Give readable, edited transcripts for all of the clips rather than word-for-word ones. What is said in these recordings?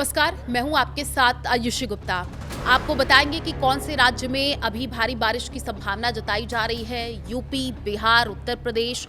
नमस्कार, मैं हूं आपके साथ आयुषी गुप्ता। आपको बताएंगे कि कौन से राज्य में अभी भारी बारिश की संभावना जताई जा रही है। यूपी, बिहार, उत्तर प्रदेश,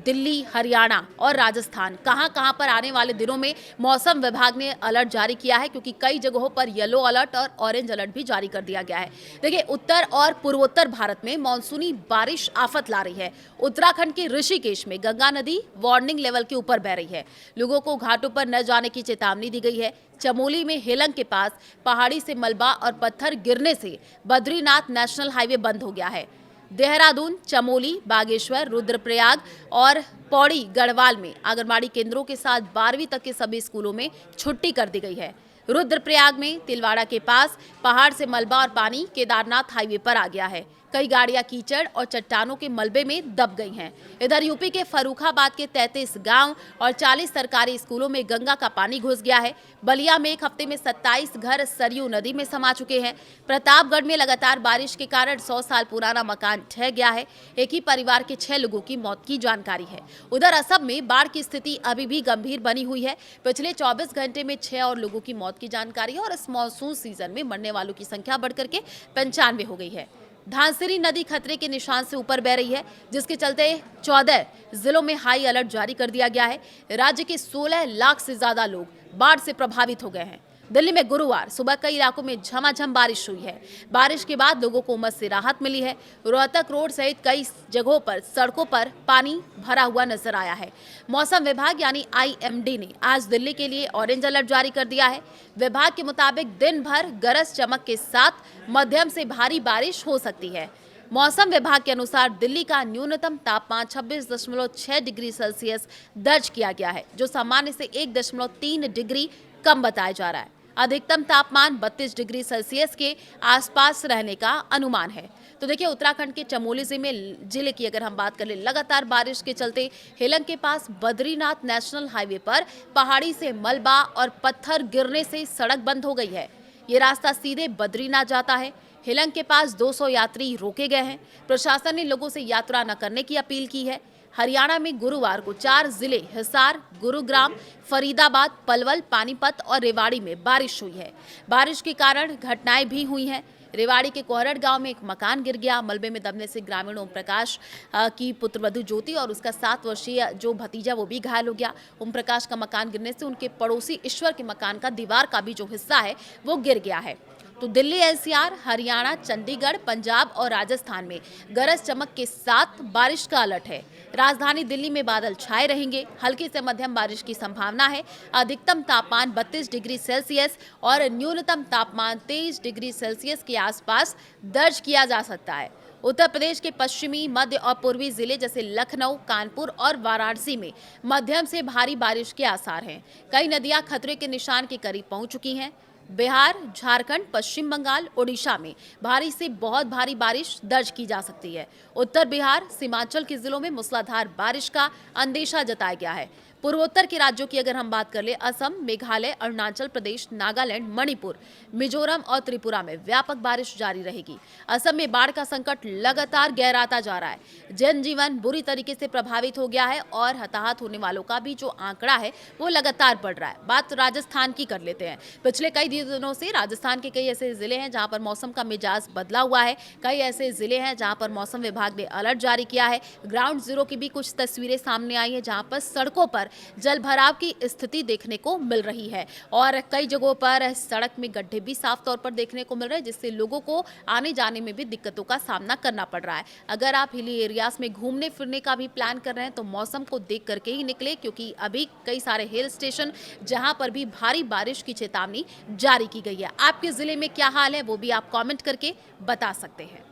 दिल्ली, हरियाणा और राजस्थान कहां-कहां पर आने वाले दिनों में मौसम विभाग ने अलर्ट जारी किया है, क्योंकि कई जगहों पर येलो अलर्ट और ऑरेंज अलर्ट भी जारी कर दिया गया है। देखिए, उत्तर और पूर्वोत्तर भारत में मानसूनी बारिश आफत ला रही है। उत्तराखंड के ऋषिकेश में गंगा नदी वार्निंग लेवल के ऊपर बह रही है। लोगों को घाटों पर न जाने की चेतावनी दी गई है। चमोली में हेलंग के पास पहाड़ी से मलबा और पत्थर गिरने से बद्रीनाथ नेशनल हाईवे बंद हो गया है। देहरादून, चमोली, बागेश्वर, रुद्रप्रयाग और पौड़ी गढ़वाल में आंगनबाड़ी केंद्रों के साथ 12वीं तक के सभी स्कूलों में छुट्टी कर दी गई है। रुद्रप्रयाग में तिलवाड़ा के पास पहाड़ से मलबा और पानी केदारनाथ हाईवे पर आ गया है। कई गाड़ियां कीचड़ और चट्टानों के मलबे में दब गई हैं। इधर यूपी के फर्रुखाबाद के 33 गांव और 40 सरकारी स्कूलों में गंगा का पानी घुस गया है। बलिया में एक हफ्ते में 27 घर सरयू नदी में समा चुके हैं। प्रतापगढ़ में लगातार बारिश के कारण 100 साल पुराना मकान ढह गया है। एक ही परिवार के 6 लोगों की मौत की जानकारी है। उधर असम में बाढ़ की स्थिति अभी भी गंभीर बनी हुई है। पिछले 24 घंटे में 6 और लोगों की मौत की जानकारी है और इस मानसून सीजन में मरने वालों की संख्या बढ़कर के 95 हो गई है। धांसरी नदी खतरे के निशान से ऊपर बह रही है, जिसके चलते 14 जिलों में हाई अलर्ट जारी कर दिया गया है। राज्य के 16 लाख से ज्यादा लोग बाढ़ से प्रभावित हो गए हैं। दिल्ली में गुरुवार सुबह कई इलाकों में झमाझम बारिश हुई है। बारिश के बाद लोगों को उमस से राहत मिली है। रोहतक रोड सहित कई जगहों पर सड़कों पर पानी भरा हुआ नजर आया है। मौसम विभाग यानी IMD ने आज दिल्ली के लिए ऑरेंज अलर्ट जारी कर दिया है। विभाग के मुताबिक दिन भर गरज चमक के साथ मध्यम से भारी बारिश हो सकती है। मौसम विभाग के अनुसार दिल्ली का न्यूनतम तापमान 26.6 डिग्री सेल्सियस दर्ज किया गया है, जो सामान्य से 1.3 डिग्री कम बताया जा रहा है। अधिकतम तापमान 32 डिग्री सेल्सियस के आसपास रहने का अनुमान है। तो देखिए, उत्तराखंड के चमोली जिले की अगर हम बात करें, लगातार बारिश के चलते हेलंग के पास बद्रीनाथ नेशनल हाईवे पर पहाड़ी से मलबा और पत्थर गिरने से सड़क बंद हो गई है। ये रास्ता सीधे बद्रीनाथ जाता है। हेलंग के पास 200 यात्री रोके गए हैं। प्रशासन ने लोगों से यात्रा न करने की अपील की है। हरियाणा में गुरुवार को 4 जिले हिसार, गुरुग्राम, फरीदाबाद, पलवल, पानीपत और रेवाड़ी में बारिश हुई है। बारिश के कारण घटनाएं भी हुई हैं। रेवाड़ी के कोहरड़ गांव में एक मकान गिर गया। मलबे में दबने से ग्रामीण ओम प्रकाश की पुत्रवधू ज्योति और उसका 7 वर्षीय जो भतीजा वो भी घायल हो गया। ओम प्रकाश का मकान गिरने से उनके पड़ोसी ईश्वर के मकान का दीवार का भी जो हिस्सा है वो गिर गया है। तो दिल्ली, NCR, हरियाणा, चंडीगढ़, पंजाब और राजस्थान में गरज चमक के साथ बारिश का अलर्ट है। राजधानी दिल्ली में बादल छाए रहेंगे। हल्की से मध्यम बारिश की संभावना है। अधिकतम तापमान 32 डिग्री सेल्सियस और न्यूनतम तापमान 23 डिग्री सेल्सियस के आसपास दर्ज किया जा सकता है। उत्तर प्रदेश के पश्चिमी, मध्य और पूर्वी जिले जैसे लखनऊ, कानपुर और वाराणसी में मध्यम से भारी बारिश के आसार हैं। कई नदियां खतरे के निशान के करीब पहुंच चुकी हैं। बिहार, झारखंड, पश्चिम बंगाल, ओडिशा में भारी से बहुत भारी बारिश दर्ज की जा सकती है। उत्तर बिहार, सीमांचल के जिलों में मूसलाधार बारिश का अंदेशा जताया गया है। पूर्वोत्तर के राज्यों की अगर हम बात कर ले, असम, मेघालय, अरुणाचल प्रदेश, नागालैंड, मणिपुर, मिजोरम और त्रिपुरा में व्यापक बारिश जारी रहेगी। असम में बाढ़ का संकट लगातार गहराता जा रहा है। जनजीवन बुरी तरीके से प्रभावित हो गया है और हताहत होने वालों का भी जो आंकड़ा है वो लगातार बढ़ रहा है। बात राजस्थान की कर लेते हैं। पिछले कई दिनों से राजस्थान के कई ऐसे जिले हैं जहां पर मौसम का मिजाज बदला हुआ है। कई ऐसे जिले हैं जहां पर मौसम विभाग ने अलर्ट जारी किया है। ग्राउंड जीरो की भी कुछ तस्वीरें सामने आई है, जहां पर सड़कों पर जल भराव की स्थिति देखने को मिल रही है और कई जगहों पर सड़क में गड्ढे भी साफ तौर पर देखने को मिल रहे हैं, जिससे लोगों को आने जाने में भी दिक्कतों का सामना करना पड़ रहा है। अगर आप हिली एरियाज में घूमने फिरने का भी प्लान कर रहे हैं तो मौसम को देख करके ही निकले, क्योंकि अभी कई सारे हिल स्टेशन जहां पर भी भारी बारिश की चेतावनी जारी की गई है। आपके जिले में क्या हाल है वो भी आप कमेंट करके बता सकते हैं।